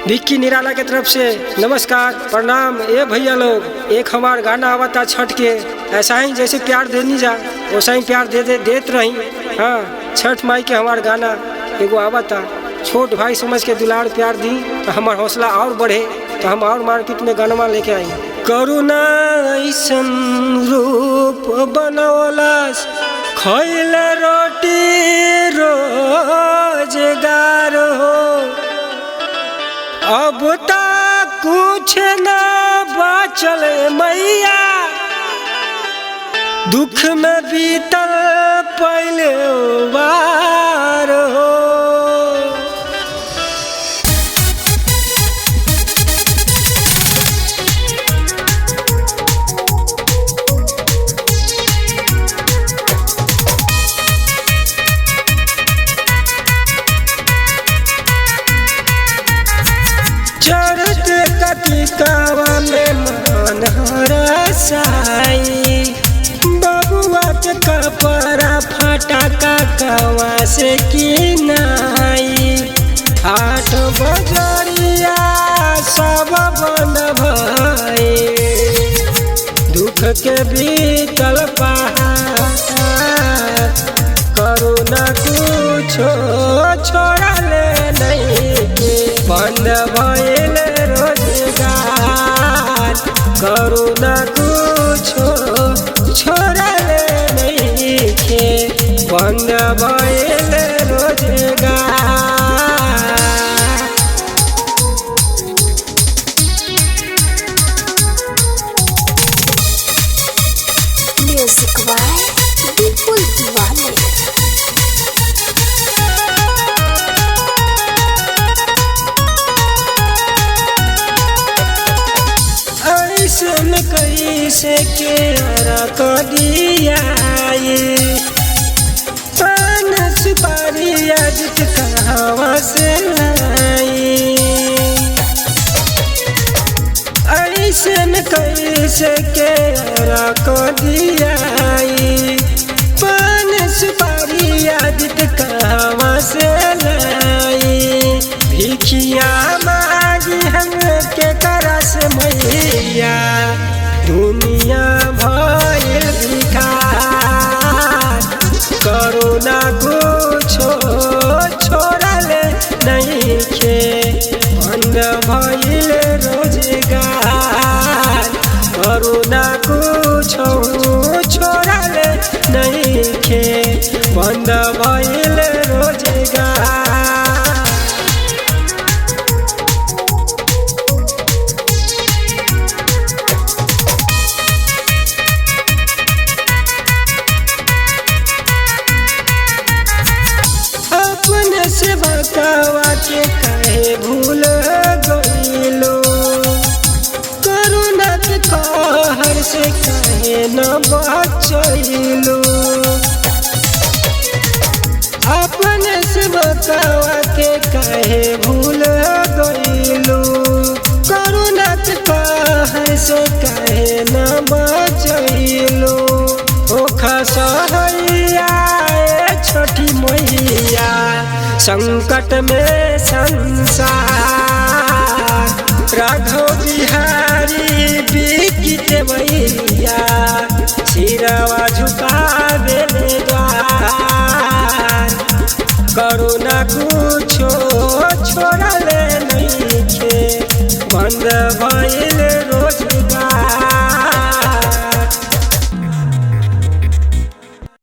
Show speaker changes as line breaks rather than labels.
विक्की निराला के तरफ से नमस्कार प्रणाम। ए भैया लोग, एक हमार गाना आवता छठ के, ऐसा ही जैसे प्यार देनी जा वैसा ही प्यार देत रही। हाँ, छठ माई के हमार गाना एगो आवता, छोट भाई समझ के दुलार प्यार दी तो हमार हौसला और बढ़े, तो हम और मार्केट में गाना लेके आई। करुणा ऐसन रूप बनौलस, खइल रोटी रोजगार हो, अब तक कुछ न बचल मैया, दुख में बीतल पहले बार हो। चढ़त कतिकावा में मन हरसाई, बबुआ के कपड़ा फटाका कवा से किनाई, हाट बजरिया सब बंद भई, दुख के बीतल पहाड़, करुणा कुछो छोड़ले नहीं, बंद भइल रोजगार, करुणा कुछो छोड़ले नहीं, बंद भइल रोजगार।
म्यूजिक बाय विपुल दीवाने।
ऐसन कैसे के रख दिया, पान सुपारी अजित कहवा से लाई, ऐसन कैसे के रख दिया, पान सुपारी अजित कहवा से लाई, भिखिया मांगी हम के करस मैया, दुनिया भइल भिखार, करुणा कुछो छोड़ले नहीं, बंद भइल रोजगार, करुणा कुछो छोड़ले नहीं, बंद भइल रोजगार। अपने से बकावा के कहे भूल गईलो, करुणा के कहर से कहे न बचैलो, अपने से बकावा के कहे भूल गईलो, करुणा के कहर से कहे न बचैलो, ओ खसहैया छोटी मैया, संकट में संसार, राघव बिहारी बिकी देवैया, सिरवा झुकावे द्वार, करुणा कुछो छोड़ले नहीं, बंद भइल रोज